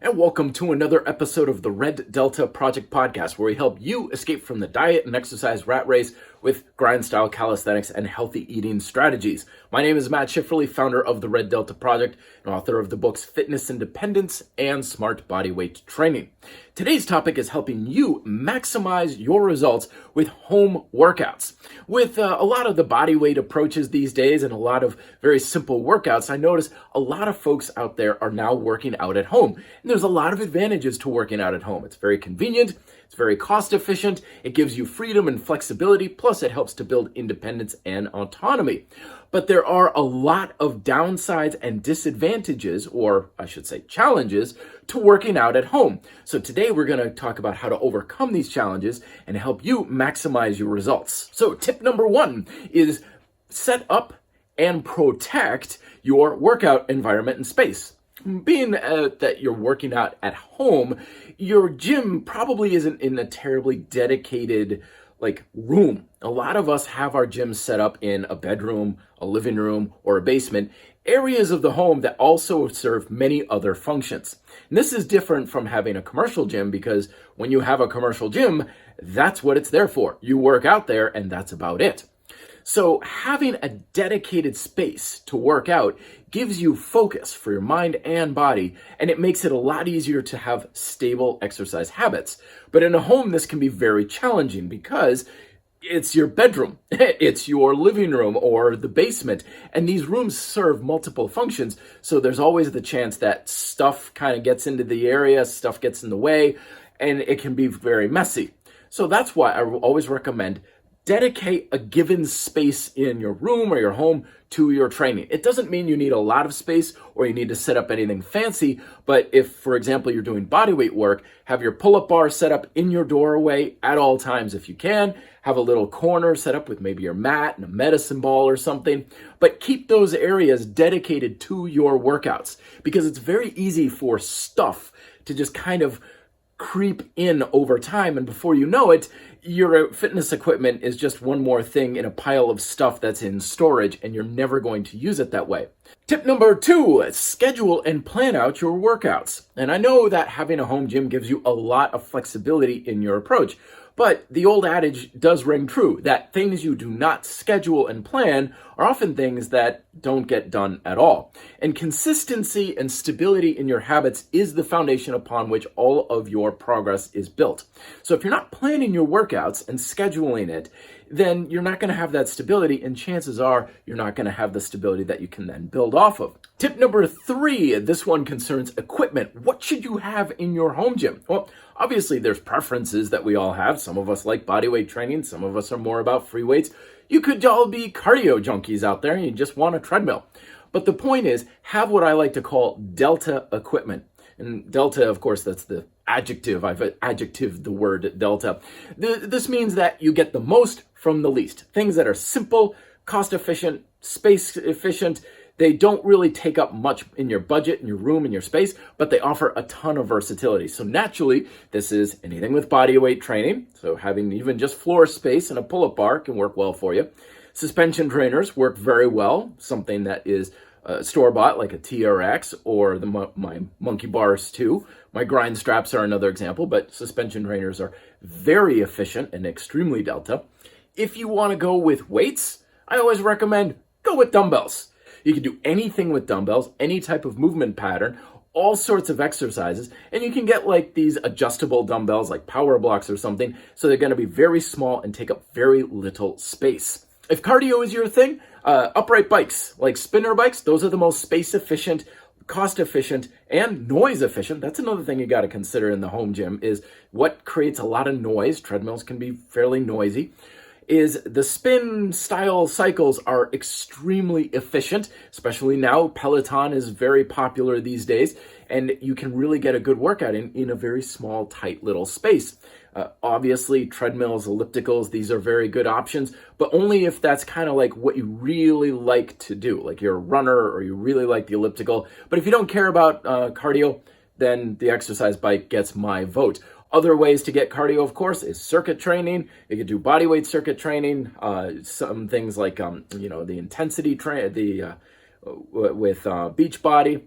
and welcome to another episode of the Red Delta Project Podcast, where we help you escape from the diet and exercise rat race with grind-style calisthenics and healthy eating strategies. My name is Matt Schifferly, founder of the Red Delta Project and author of the books Fitness Independence and Smart Bodyweight Training. Today's topic is helping you maximize your results with home workouts. With a lot of the bodyweight approaches these days and a lot of very simple workouts, I notice a lot of folks out there are now working out at home. And there's a lot of advantages to working out at home. It's very convenient. It's very cost efficient. It gives you freedom and flexibility. Plus, it helps to build independence and autonomy. But there are a lot of downsides and disadvantages, or I should say challenges, to working out at home. So today we're going to talk about how to overcome these challenges and help you maximize your results. So tip number one is set up and protect your workout environment and space. Being that you're working out at home, your gym probably isn't in a terribly dedicated room. A lot of us have our gyms set up in a bedroom, a living room, or a basement, areas of the home that also serve many other functions. And this is different from having a commercial gym, because when you have a commercial gym, that's what it's there for. You work out there and that's about it. So having a dedicated space to work out gives you focus for your mind and body, and it makes it a lot easier to have stable exercise habits. But in a home, this can be very challenging because it's your bedroom, it's your living room or the basement, and these rooms serve multiple functions. So there's always the chance that stuff kind of gets into the area, stuff gets in the way, and it can be very messy. So that's why I always recommend dedicate a given space in your room or your home to your training. It doesn't mean you need a lot of space or you need to set up anything fancy, but if, for example, you're doing bodyweight work, have your pull-up bar set up in your doorway at all times if you can. Have a little corner set up with maybe your mat and a medicine ball or something, but keep those areas dedicated to your workouts, because it's very easy for stuff to just kind of creep in over time, and before you know it, your fitness equipment is just one more thing in a pile of stuff that's in storage, and you're never going to use it that way. Tip number two, schedule and plan out your workouts. And I know that having a home gym gives you a lot of flexibility in your approach, but the old adage does ring true that things you do not schedule and plan are often things that don't get done at all. And consistency and stability in your habits is the foundation upon which all of your progress is built. So if you're not planning your workouts and scheduling it, then you're not going to have that stability, and chances are you're not going to have the stability that you can then build off of. Tip number three, this one concerns equipment. What should you have in your home gym? Well, obviously there's preferences that we all have. Some of us like bodyweight training. Some of us are more about free weights. You could all be cardio junkies out there and you just want a treadmill. But the point is, have what I like to call Delta equipment. And Delta, of course, that's the adjective. I've adjectived the word Delta. This means that you get the most from the least. Things that are simple, cost efficient, space efficient. They don't really take up much in your budget, in your room, in your space, but they offer a ton of versatility. So naturally, this is anything with bodyweight training. So having even just floor space and a pull-up bar can work well for you. Suspension trainers work very well. Something that is store-bought, like a TRX or my Monkey Bars 2. My grind straps are another example, but suspension trainers are very efficient and extremely Delta. If you want to go with weights, I always recommend go with dumbbells. You can do anything with dumbbells, any type of movement pattern, all sorts of exercises, and you can get these adjustable dumbbells like power blocks or something, so they're going to be very small and take up very little space. If cardio is your thing, upright bikes like spinner bikes, those are the most space efficient, cost efficient, and noise efficient. That's another thing you got to consider in the home gym, is what creates a lot of noise. Treadmills can be fairly noisy. Is the spin style cycles are extremely efficient, especially now. Peloton is very popular these days, and you can really get a good workout in a very small, tight little space. Obviously, treadmills, ellipticals, these are very good options, but only if that's kind of what you really like to do. Like you're a runner or you really like the elliptical. But if you don't care about cardio, then the exercise bike gets my vote. Other ways to get cardio, of course, is circuit training. You could do bodyweight circuit training. Some things like the intensity with Beachbody.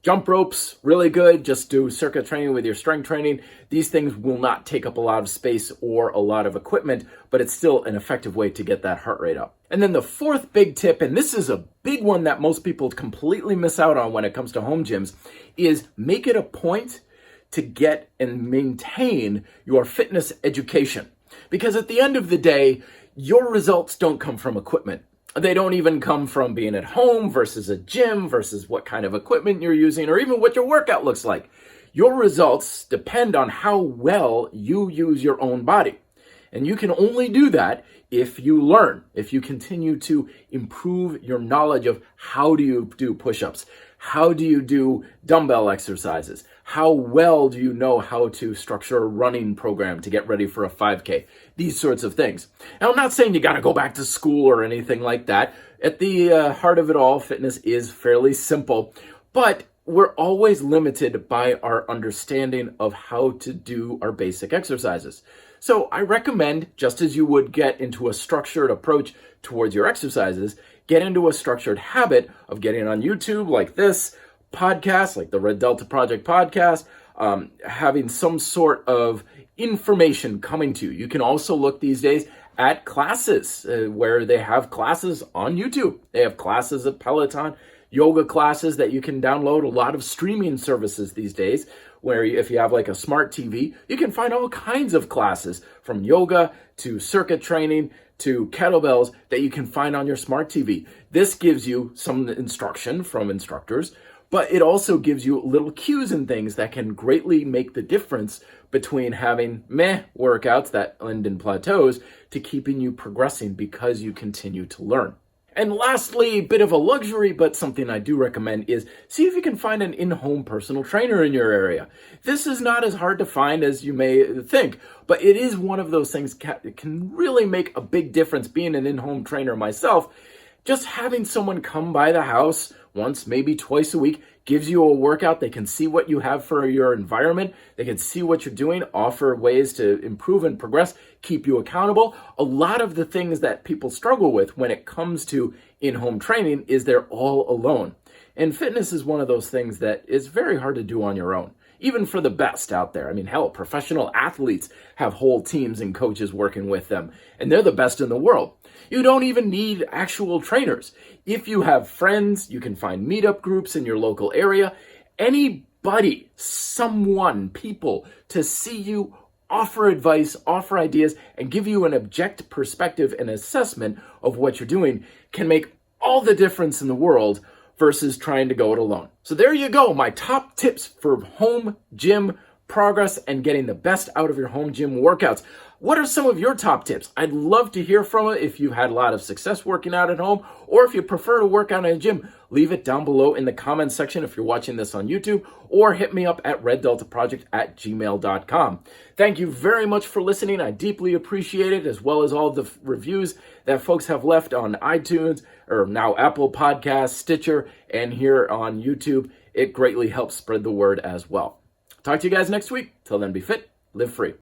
Jump ropes, really good. Just do circuit training with your strength training. These things will not take up a lot of space or a lot of equipment, but it's still an effective way to get that heart rate up. And then the fourth big tip, and this is a big one that most people completely miss out on when it comes to home gyms, is make it a point to get and maintain your fitness education. Because at the end of the day, your results don't come from equipment. They don't even come from being at home versus a gym versus what kind of equipment you're using or even what your workout looks like. Your results depend on how well you use your own body. And you can only do that if you learn, if you continue to improve your knowledge of how do you do push-ups, how do you do dumbbell exercises, how well do you know how to structure a running program to get ready for a 5K, these sorts of things. Now, I'm not saying you got to go back to school or anything like that. At the heart of it all, fitness is fairly simple, but we're always limited by our understanding of how to do our basic exercises. So I recommend, just as you would get into a structured approach towards your exercises, get into a structured habit of getting on YouTube like this, podcasts like the Red Delta Project podcast, having some sort of information coming to you. You can also look these days at classes where they have classes on YouTube. They have classes at Peloton, yoga classes that you can download, a lot of streaming services these days where if you have like a smart TV, you can find all kinds of classes from yoga to circuit training to kettlebells that you can find on your smart TV. This gives you some instruction from instructors, but it also gives you little cues and things that can greatly make the difference between having meh workouts that end in plateaus to keeping you progressing because you continue to learn. And lastly, a bit of a luxury, but something I do recommend is see if you can find an in-home personal trainer in your area. This is not as hard to find as you may think, but it is one of those things that can really make a big difference. Being an in-home trainer myself, just having someone come by the house once, maybe twice a week, gives you a workout. They can see what you have for your environment. They can see what you're doing, offer ways to improve and progress, keep you accountable. A lot of the things that people struggle with when it comes to in-home training is they're all alone. And fitness is one of those things that is very hard to do on your own, even for the best out there. I mean, hell, professional athletes have whole teams and coaches working with them, and they're the best in the world. You don't even need actual trainers. If you have friends, you can find meetup groups in your local area. Anybody, someone, people to see you, offer advice, offer ideas, and give you an objective perspective and assessment of what you're doing can make all the difference in the world versus trying to go it alone. So there you go, my top tips for home gym progress and getting the best out of your home gym workouts. What are some of your top tips? I'd love to hear from it if you've had a lot of success working out at home, or if you prefer to work out in a gym, leave it down below in the comments section if you're watching this on YouTube, or hit me up at reddeltaproject@gmail.com. Thank you very much for listening. I deeply appreciate it, as well as all the reviews that folks have left on iTunes, or now Apple Podcasts, Stitcher, and here on YouTube. It greatly helps spread the word as well. Talk to you guys next week. Till then, be fit, live free.